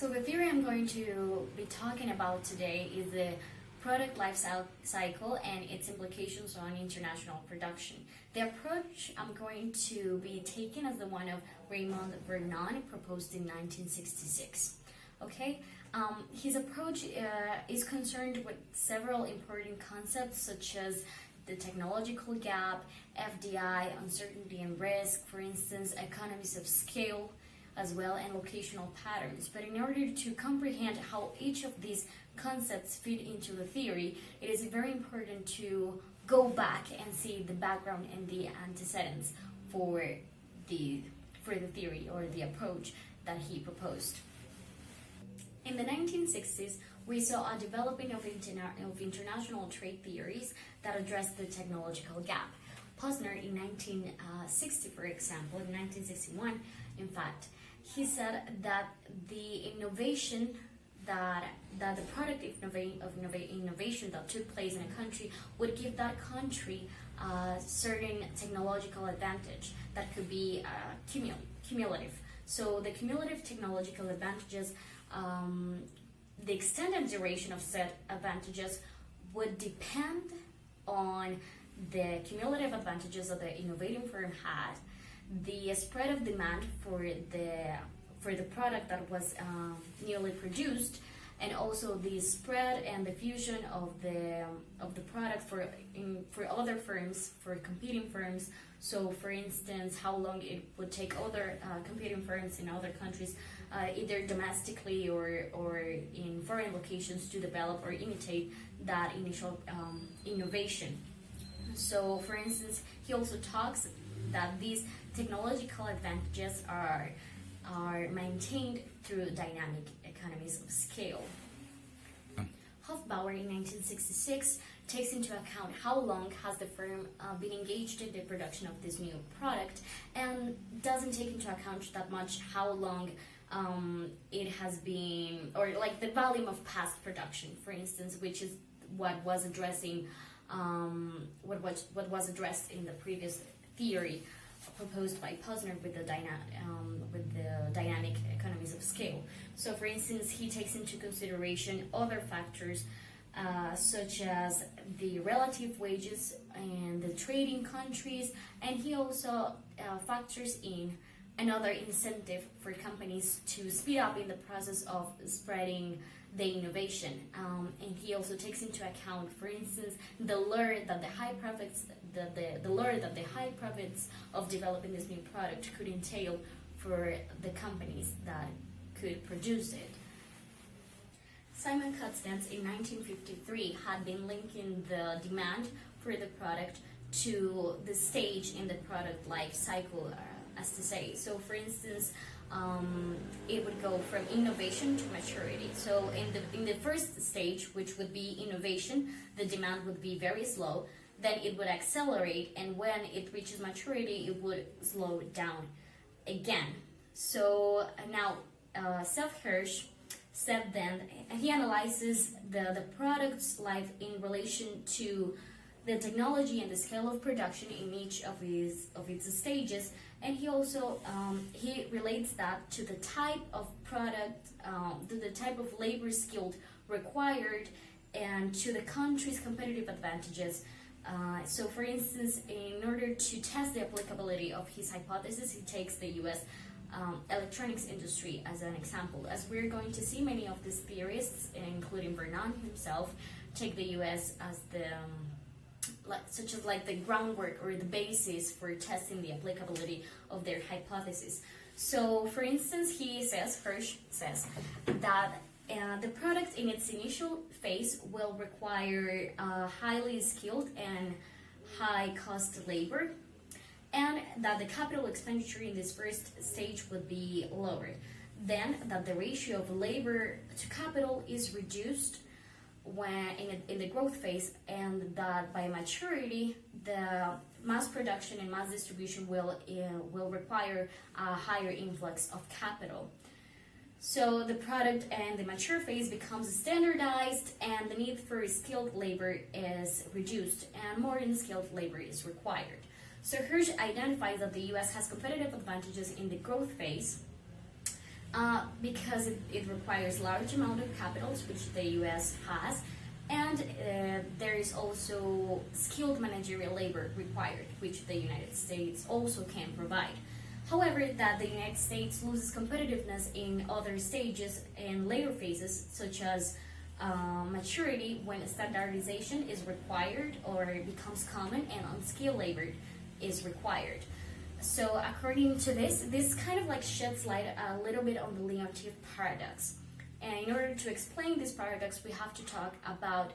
So the theory I'm going to be talking about today is the product life cycle and its implications on international production. The approach I'm going to be taking is the one of Raymond Vernon, proposed in 1966. Okay, his approach is concerned with several important concepts such as the technological gap, FDI, uncertainty and risk, for instance, economies of scale, as well, and locational patterns. But in order to comprehend how each of these concepts fit into the theory, it is very important to go back and see the background and the antecedents for the theory or the approach that he proposed. In the 1960s, we saw a developing of international trade theories that addressed the technological gap. Posner in 1960, for example, in 1961, in fact, he said that the innovation that the product of innovation that took place in a country would give that country a certain technological advantage that could be cumulative. So the cumulative technological advantages, the extent and duration of said advantages would depend on the cumulative advantages that the innovating firm had, the spread of demand for the product that was newly produced, and also the spread and the fusion of the product for other firms, for competing firms. So, for instance, how long it would take other competing firms in other countries, either domestically or in foreign locations, to develop or imitate that initial innovation. So, for instance, he also talks that these technological advantages are maintained through dynamic economies of scale. Hofbauer in 1966 takes into account how long has the firm been engaged in the production of this new product, and doesn't take into account that much how long it has been, or like the volume of past production, for instance, which is what was addressing what was addressed in the previous theory proposed by Posner with the dynamic economies of scale. So, for instance, he takes into consideration other factors such as the relative wages and the trading countries, and he also factors in another incentive for companies to speed up in the process of spreading the innovation, and he also takes into account, for instance, the lure that the high profits of developing this new product could entail for the companies that could produce it. Simon Kuznets in 1953 had been linking the demand for the product to the stage in the product life cycle, as to say. So, for instance, it would go from innovation to maturity. So in the first stage, which would be innovation, the demand would be very slow. Then it would accelerate, and when it reaches maturity, it would slow down again. So now Seth Hirsch said then, he analyzes the product's life in relation to the technology and the scale of production in each of its stages, and he also he relates that to the type of product, to the type of labor skilled required, and to the country's competitive advantages. So, for instance, in order to test the applicability of his hypothesis, he takes the U.S. Electronics industry as an example. As we're going to see, many of these theorists, including Vernon himself, take the U.S. as the such as like the groundwork or the basis for testing the applicability of their hypothesis. So, for instance, Hirsch says that the product in its initial phase will require highly skilled and high-cost labor, and that the capital expenditure in this first stage would be lower. Then that the ratio of labor to capital is reduced when in the growth phase, and that by maturity the mass production and mass distribution will require a higher influx of capital. So the product and the mature phase becomes standardized, and the need for skilled labor is reduced, and more unskilled labor is required. So Hirsch identifies that the U.S. has competitive advantages in the growth phase, because it requires large amount of capitals, which the US has, and there is also skilled managerial labor required, which the United States also can provide. However, that the United States loses competitiveness in other stages and later phases, such as maturity, when standardization is required or becomes common and unskilled labor is required. So according to this kind of like sheds light a little bit on the Leontief paradox. And in order to explain this paradox, we have to talk about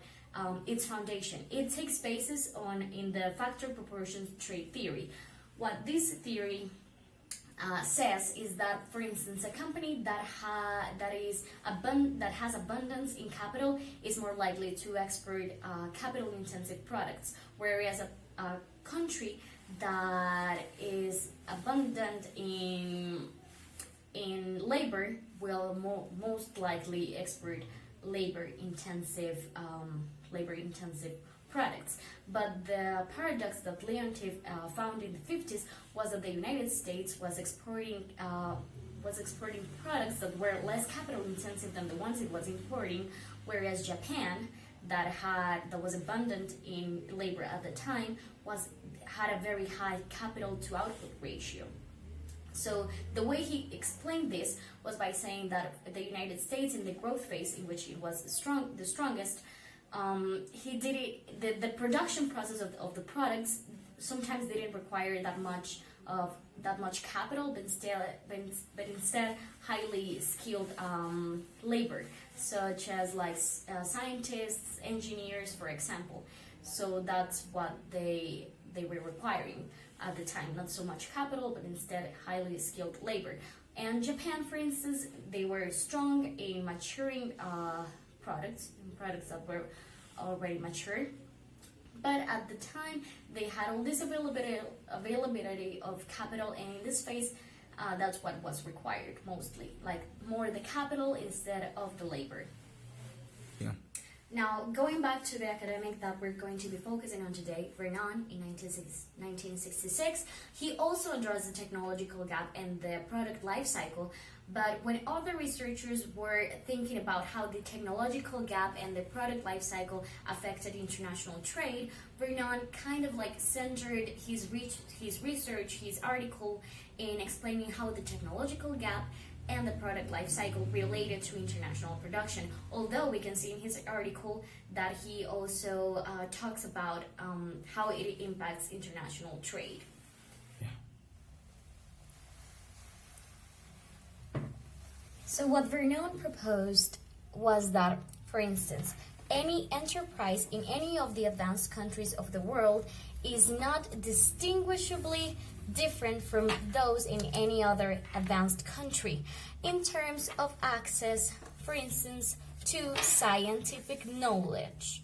its foundation. It takes basis in the factor proportion trade theory. What this theory says is that, for instance, a company that has abundance in capital is more likely to export capital-intensive products, whereas a country that is abundant in labor will most likely export labor-intensive products. But the paradox that Leontief found in the 50s was that the United States was exporting products that were less capital-intensive than the ones it was importing, whereas Japan, that was abundant in labor at the time, had a very high capital to output ratio. So the way he explained this was by saying that the United States, in the growth phase in which it was the strongest, he did it. The production process of the products sometimes didn't require that much capital, but instead highly skilled labor, such as like scientists, engineers, for example. So that's what they were requiring at the time, not so much capital, but instead highly skilled labor. And Japan, for instance, they were strong in maturing products that were already mature. But at the time, they had all this availability of capital, and in this phase, that's what was required mostly, like more the capital instead of the labor. Yeah. Now, going back to the academic that we're going to be focusing on today, Vernon, in 1966, he also addressed the technological gap and the product life cycle. But when other researchers were thinking about how the technological gap and the product life cycle affected international trade, Vernon kind of like centered his research, his article, in explaining how the technological gap and the product life cycle related to international production. Although we can see in his article that he also talks about how it impacts international trade. Yeah. So what Vernon proposed was that, for instance, any enterprise in any of the advanced countries of the world is not distinguishably different from those in any other advanced country in terms of access, for instance, to scientific knowledge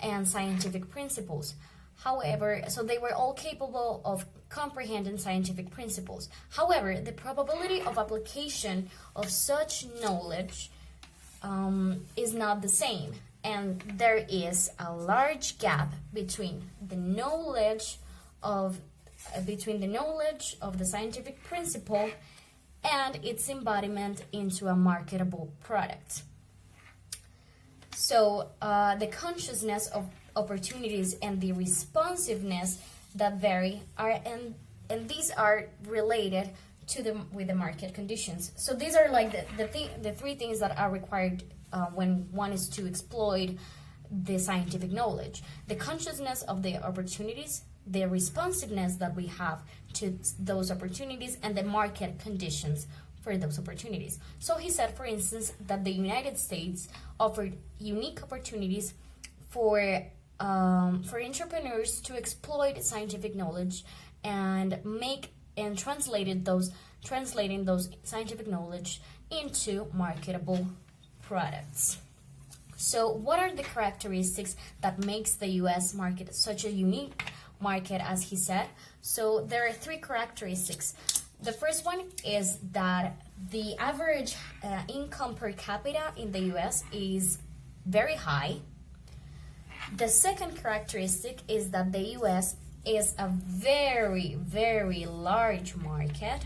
and scientific principles. However, so they were all capable of comprehending scientific principles. However, the probability of application of such knowledge is not the same, and there is a large gap between the knowledge of the scientific principle and its embodiment into a marketable product. So the consciousness of opportunities and the responsiveness that vary and these are related with the market conditions. So these are like the three things that are required when one is to exploit the scientific knowledge: the consciousness of the opportunities, the responsiveness that we have to those opportunities, and the market conditions for those opportunities. So he said, for instance, that the United States offered unique opportunities for entrepreneurs to exploit scientific knowledge and translating those scientific knowledge into marketable products. So what are the characteristics that makes the US market such a unique market, as he said? So there are three characteristics. The first one is that the average income per capita in the US is very high. The second characteristic is that the US is a very, very large market.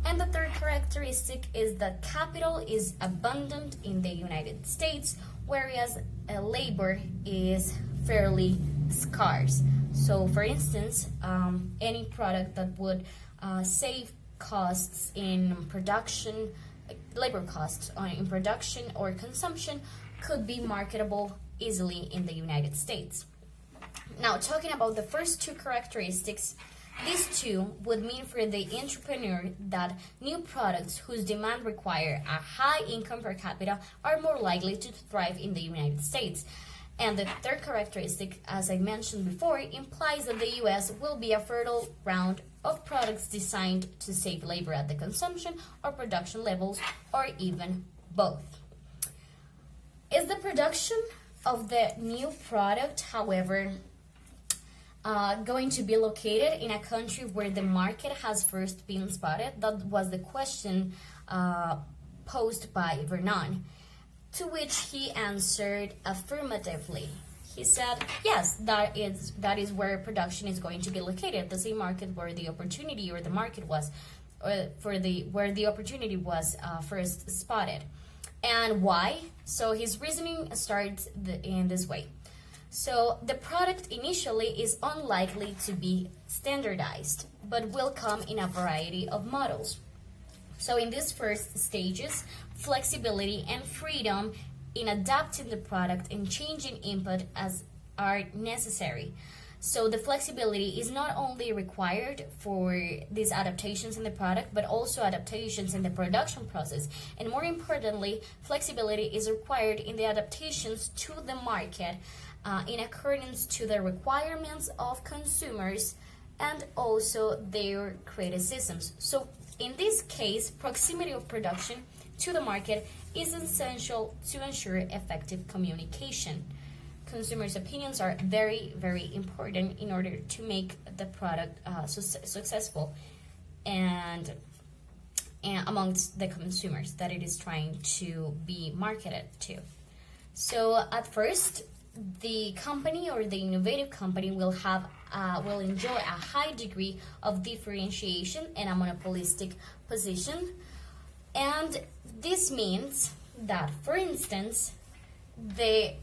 And the third characteristic is that capital is abundant in the United States, whereas labor is fairly scarce. So, for instance, any product that would save costs in production, labor costs in production or consumption, could be marketable easily in the United States. Now, talking about the first two characteristics, these two would mean for the entrepreneur that new products whose demand require a high income per capita are more likely to thrive in the United States. And the third characteristic, as I mentioned before, implies that the US will be a fertile ground of products designed to save labor at the consumption or production levels, or even both. Is the production of the new product, however, going to be located in a country where the market has first been spotted? That was the question posed by Vernon, to which he answered affirmatively. He said, yes, that is where production is going to be located, the same market where the opportunity or the market was, where the opportunity was first spotted. And why? So his reasoning starts in this way. So the product initially is unlikely to be standardized, but will come in a variety of models. So in these first stages, flexibility and freedom in adapting the product and changing input as are necessary. So the flexibility is not only required for these adaptations in the product, but also adaptations in the production process. And more importantly, flexibility is required in the adaptations to the market in accordance to the requirements of consumers and also their criticisms. So in this case, proximity of production to the market is essential to ensure effective communication. Consumers' opinions are very, very important in order to make the product successful and amongst the consumers that it is trying to be marketed to. So at first, the company or the innovative company will enjoy a high degree of differentiation and a monopolistic position. And this means that, for instance, the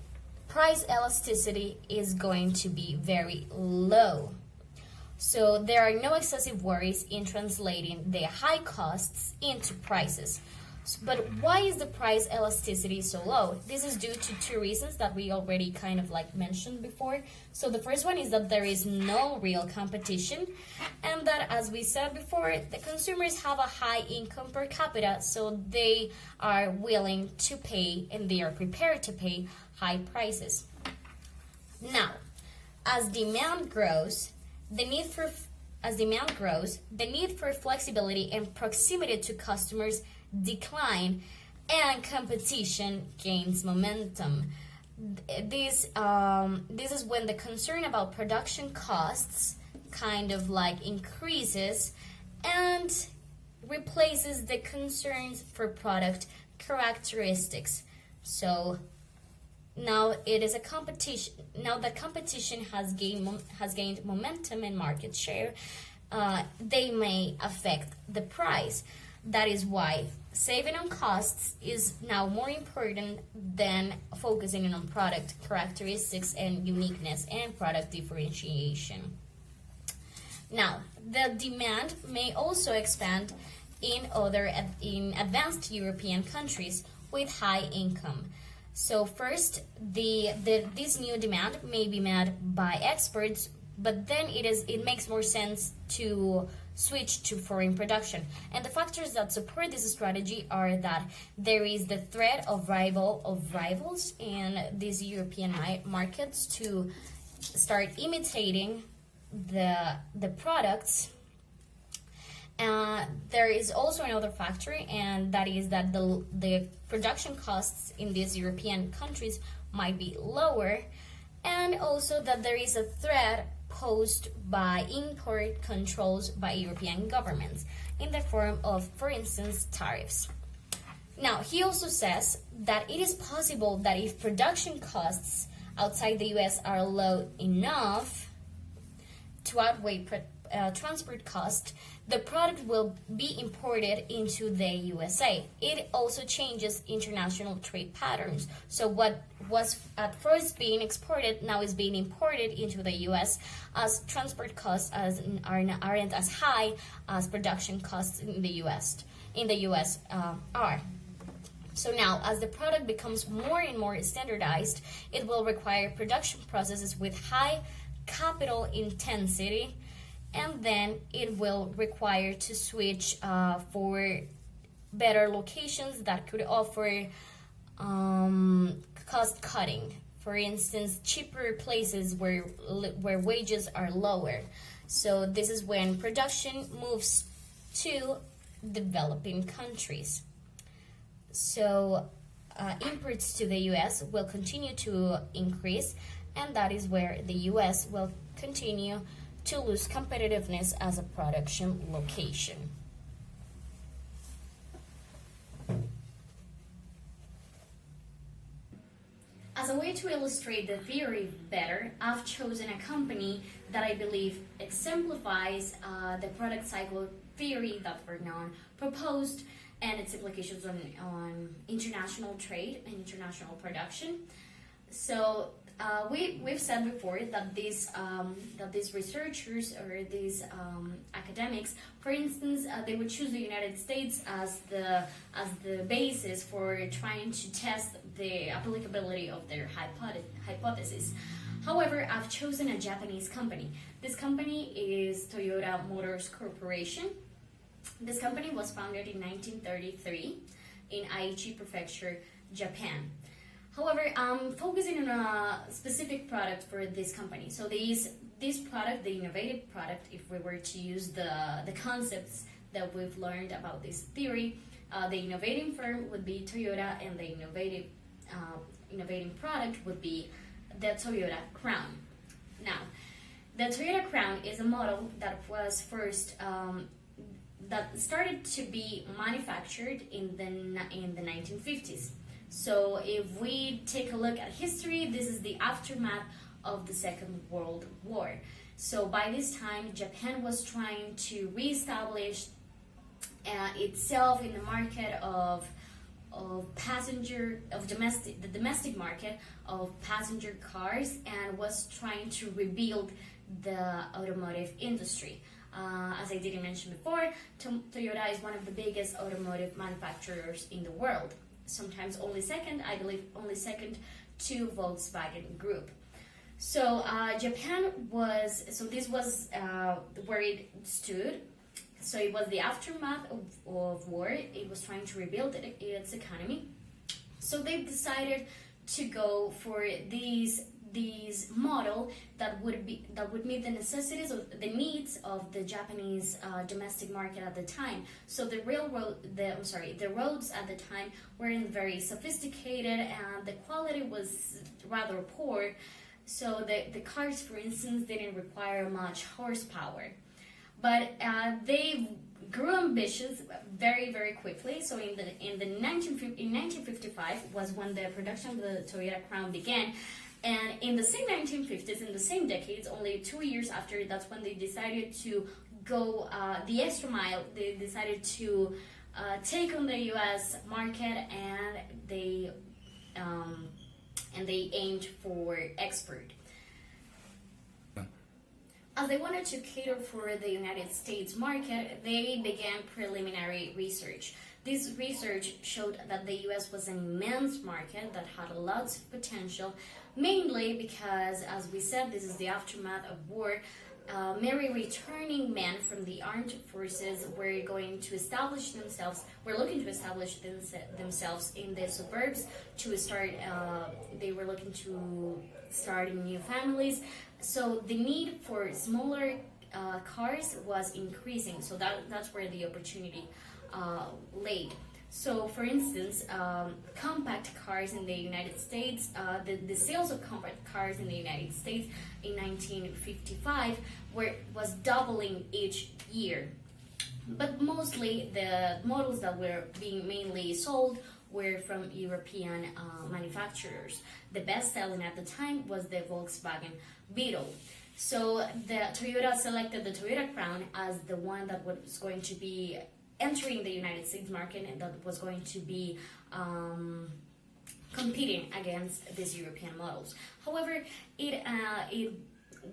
price elasticity is going to be very low. So there are no excessive worries in translating the high costs into prices. But why is the price elasticity so low? This is due to two reasons that we already kind of mentioned before. So the first one is that there is no real competition, and that, as we said before, the consumers have a high income per capita, so they are willing to pay and they are prepared to pay high prices. Now, as demand grows, the need for flexibility and proximity to customers decline, and competition gains momentum. This is when the concern about production costs kind of increases and replaces the concerns for product characteristics. So now it is a competition. Now that competition has gained momentum and market share, they may affect the price. That is why saving on costs is now more important than focusing on product characteristics and uniqueness and product differentiation. Now, the demand may also expand in advanced European countries with high income. So first, this new demand may be met by exports, but then it makes more sense to switch to foreign production. And the factors that support this strategy are that there is the threat of rivals in these European markets to start imitating the products. There is also another factor, and that is that the production costs in these European countries might be lower, and also that there is a threat posed by import controls by European governments in the form of, for instance, tariffs. Now, he also says that it is possible that if production costs outside the US are low enough to outweigh transport cost, the product will be imported into the USA. It also changes international trade patterns. So what was at first being exported now is being imported into the US, as transport costs aren't as high as production costs in the US are. So now, as the product becomes more and more standardized, it will require production processes with high capital intensity, and then it will require to switch for better locations that could offer cost cutting. For instance, cheaper places where wages are lower. So this is when production moves to developing countries. So imports to the US will continue to increase, and that is where the US will continue to lose competitiveness as a production location. As a way to illustrate the theory better, I've chosen a company that I believe exemplifies the product cycle theory that Vernon proposed and its implications on international trade and international production. So we've said before that these researchers or these academics, for instance, they would choose the United States as the basis for trying to test the applicability of their hypothesis. However, I've chosen a Japanese company. This company is Toyota Motors Corporation. This company was founded in 1933 in Aichi Prefecture, Japan. However, I'm focusing on a specific product for this company. So this product, the innovative product, if we were to use the concepts that we've learned about this theory, the innovating firm would be Toyota, and the innovating product would be the Toyota Crown. Now, the Toyota Crown is a model that was first that started to be manufactured in the 1950s. So if we take a look at history, this is the aftermath of the Second World War. So by this time, Japan was trying to reestablish itself in the market of the domestic market of passenger cars, and was trying to rebuild the automotive industry. As I didn't mention before, Toyota is one of the biggest automotive manufacturers in the world. Sometimes only second, I believe only second to Volkswagen Group. So this was where it stood. So it was the aftermath of war. It was trying to rebuild its economy. So they decided to go for these model that would meet the necessities of the needs of the Japanese domestic market at the time. So the roads at the time weren't very sophisticated, and the quality was rather poor. So the cars, for instance, didn't require much horsepower. But they grew ambitious very, very quickly. So in 1955 was when the production of the Toyota Crown began. And in the same 1950s, in the same decades, only 2 years after, that's when they decided to go the extra mile. They decided to take on the U.S. market, and they aimed for export. As they wanted to cater for the United States market, they began preliminary research. This research showed that the U.S. was an immense market that had lots of potential, mainly because, as we said, this is the aftermath of war. Many returning men from the armed forces were looking to establish themselves in the suburbs to start. They were looking to start new families. So the need for smaller cars was increasing. So that's where the opportunity laid. So, for instance, compact cars in the United States, the sales of compact cars in the United States in 1955 was doubling each year. But mostly the models that were being mainly sold were from European manufacturers. The best selling at the time was the Volkswagen Beetle. So the Toyota selected the Toyota Crown as the one that was going to be entering the United States market and that was going to be competing against these European models. However, it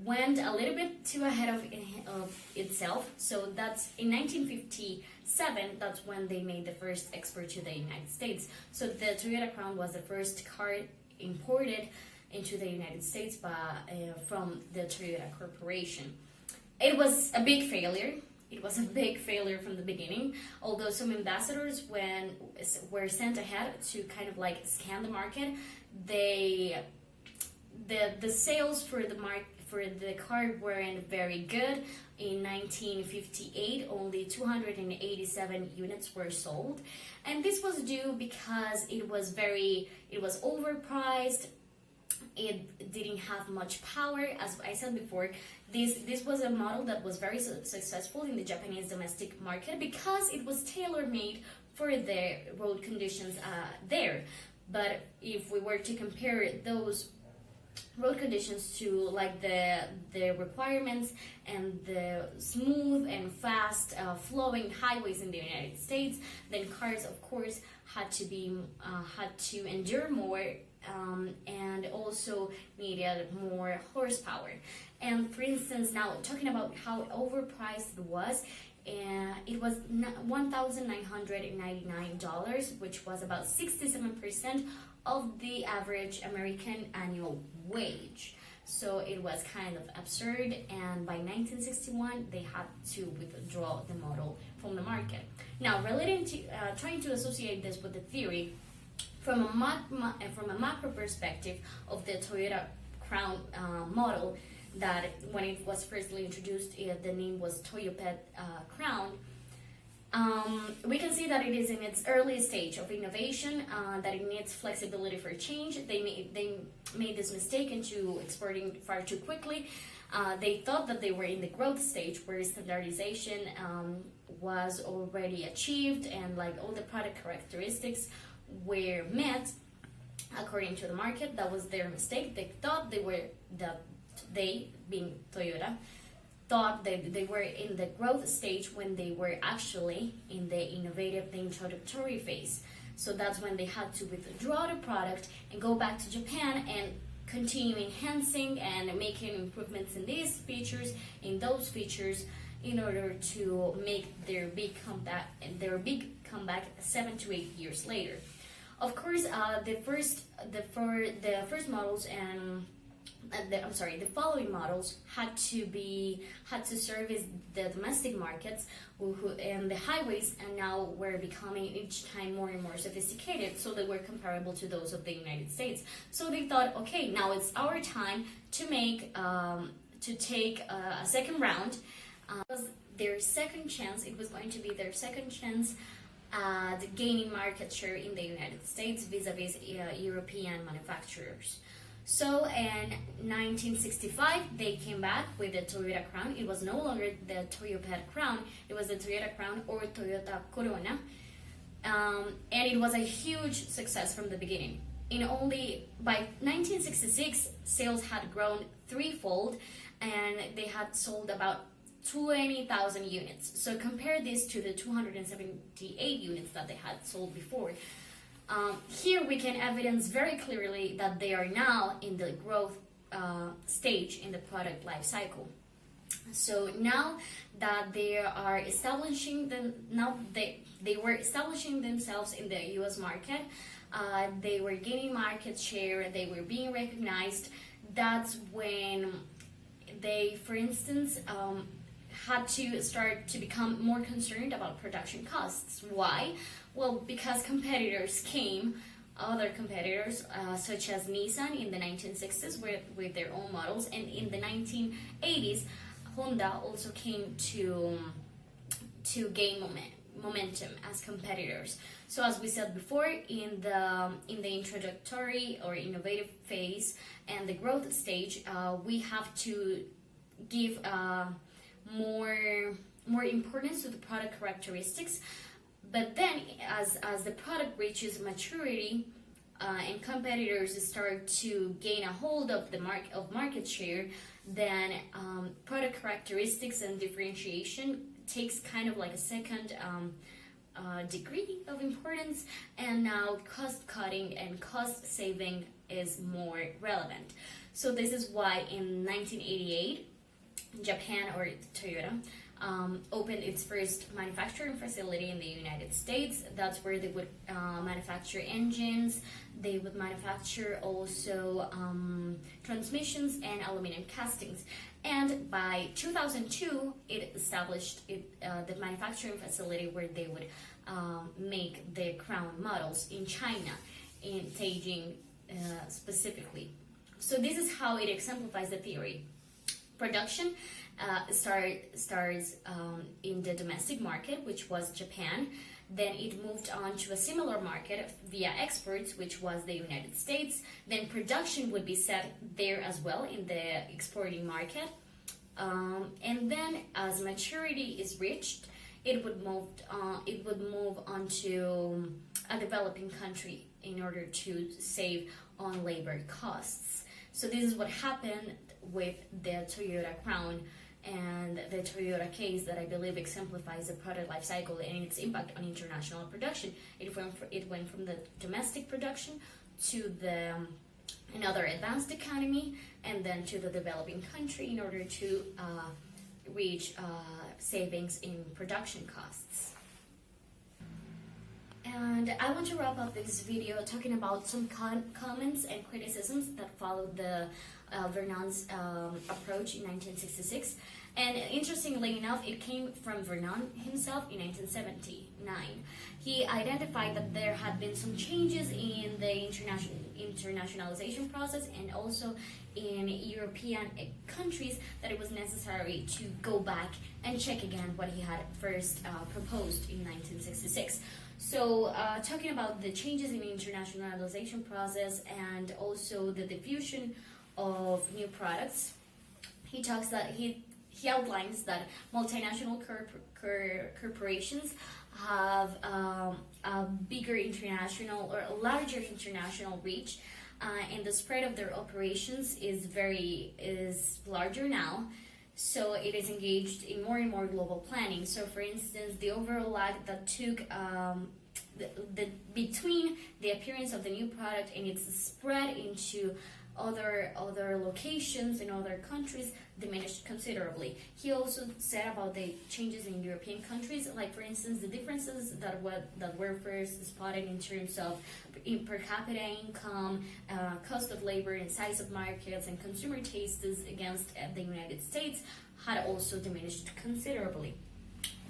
went a little bit too ahead of itself. So that's in 1957. That's when they made the first export to the United States. So the Toyota Crown was the first car imported into the United States from the Toyota Corporation. It was a big failure. It was a big failure from the beginning, although some ambassadors were sent ahead to kind of like scan the market. The sales for the car weren't very good. In 1958, only 287 units were sold, and this was due because it was overpriced. It didn't have much power. As I said before, this was a model that was very successful in the Japanese domestic market because it was tailor-made for the road conditions there. But if we were to compare those road conditions to like the requirements and the smooth and fast flowing highways in the United States, then cars of course had to endure more and also needed more horsepower. And for instance, now talking about how overpriced it was $1,999, which was about 67% of the average American annual wage. So it was kind of absurd, and by 1961 they had to withdraw the model from the market. Now, relating to trying to associate this with the theory from a macro perspective of the Toyota Crown model, that when it was firstly introduced, the name was Toyopet Crown. We can see that it is in its early stage of innovation, that it needs flexibility for change. They made this mistake into exporting far too quickly. They thought that they were in the growth stage where standardization was already achieved and like all the product characteristics were met according to the market. That was their mistake. They thought they being Toyota thought that they were in the growth stage when they were actually in the innovative, the introductory phase. So that's when they had to withdraw the product and go back to Japan and continue enhancing and making improvements in these features, in those features, in order to make their big comeback 7 to 8 years later. Of course, the models and the following models had to service the domestic markets, and the highways, and now were becoming each time more and more sophisticated, so they were comparable to those of the United States. So they thought, okay, now it's our time to take a second round. Their second chance. It was going to be their second chance at gaining market share in the United States vis-a-vis European manufacturers. So in 1965, they came back with the Toyota Crown. It was no longer the Toyopet Crown, it was the Toyota Crown or Toyota Corona. And it was a huge success from the beginning. By 1966, sales had grown threefold, and they had sold about 20,000 units. So compare this to the 278 units that they had sold before. Here we can evidence very clearly that they are now in the growth stage in the product life cycle. So now that they were establishing themselves in the U.S. market, they were gaining market share, they were being recognized. That's when they, for instance, had to start to become more concerned about production costs. Why? Well, because other competitors such as Nissan in the 1960s with their own models, and in the 1980s, Honda also came to gain momentum as competitors. So as we said before, in the introductory or innovative phase and the growth stage, we have to give more importance to the product characteristics. But then as the product reaches maturity, and competitors start to gain a hold of the market share, then product characteristics and differentiation takes kind of like a second degree of importance, and now cost cutting and cost saving is more relevant. So this is why in 1988, Japan, or Toyota, opened its first manufacturing facility in the United States. That's where they would manufacture engines. They would manufacture also transmissions and aluminum castings. And by 2002, it established the manufacturing facility where they would make the Crown models in China, in Beijing specifically. So this is how it exemplifies the theory. Production starts in the domestic market, which was Japan. Then it moved on to a similar market via exports, which was the United States. Then production would be set there as well in the exporting market. And then as maturity is reached, it would move on to a developing country in order to save on labor costs. So this is what happened with the Toyota Crown and the Toyota case that I believe exemplifies the product life cycle and its impact on international production. It went from the domestic production to another advanced economy, and then to the developing country in order to reach savings in production costs. And I want to wrap up this video talking about some comments and criticisms that followed the Vernon's approach in 1966. And interestingly enough, it came from Vernon himself in 1979. He identified that there had been some changes in the internationalization process and also in European countries, that it was necessary to go back and check again what he had first proposed in 1966. So talking about the changes in the internationalization process and also the diffusion of new products, he outlines that multinational corporations have a bigger international or a larger international reach, and the spread of their operations is larger now. So it is engaged in more and more global planning. So for instance, the overall lag that took between the appearance of the new product and its spread into other locations in other countries diminished considerably. He also said about the changes in European countries, like for instance the differences that were first spotted in terms of per capita income, cost of labor, and size of markets and consumer tastes against the United States had also diminished considerably.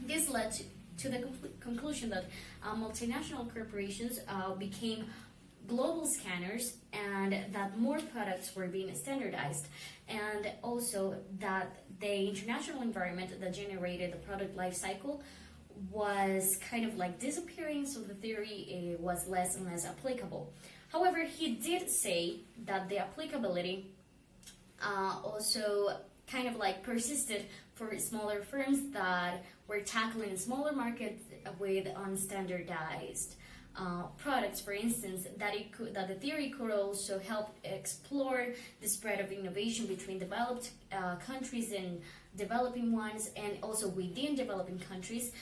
This led to the conclusion that multinational corporations became global scanners, and that more products were being standardized, and also that the international environment that generated the product life cycle was kind of like disappearing, so the theory was less and less applicable. However, he did say that the applicability also kind of like persisted for smaller firms that were tackling smaller markets with unstandardized products. For instance, that the theory could also help explore the spread of innovation between developed countries and developing ones, and also within developing countries.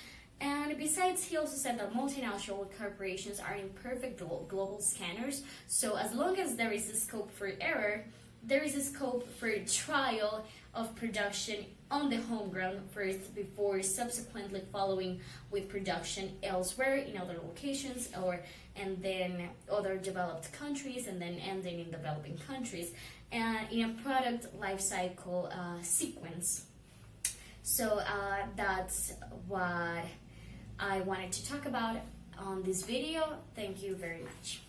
And besides, he also said that multinational corporations are imperfect global scanners, so as long as there is a scope for error, there is a scope for trial of production on the home ground first, before subsequently following with production elsewhere in other locations, and then other developed countries, and then ending in developing countries, and in a product life cycle sequence. So that's what I wanted to talk about on this video. Thank you very much.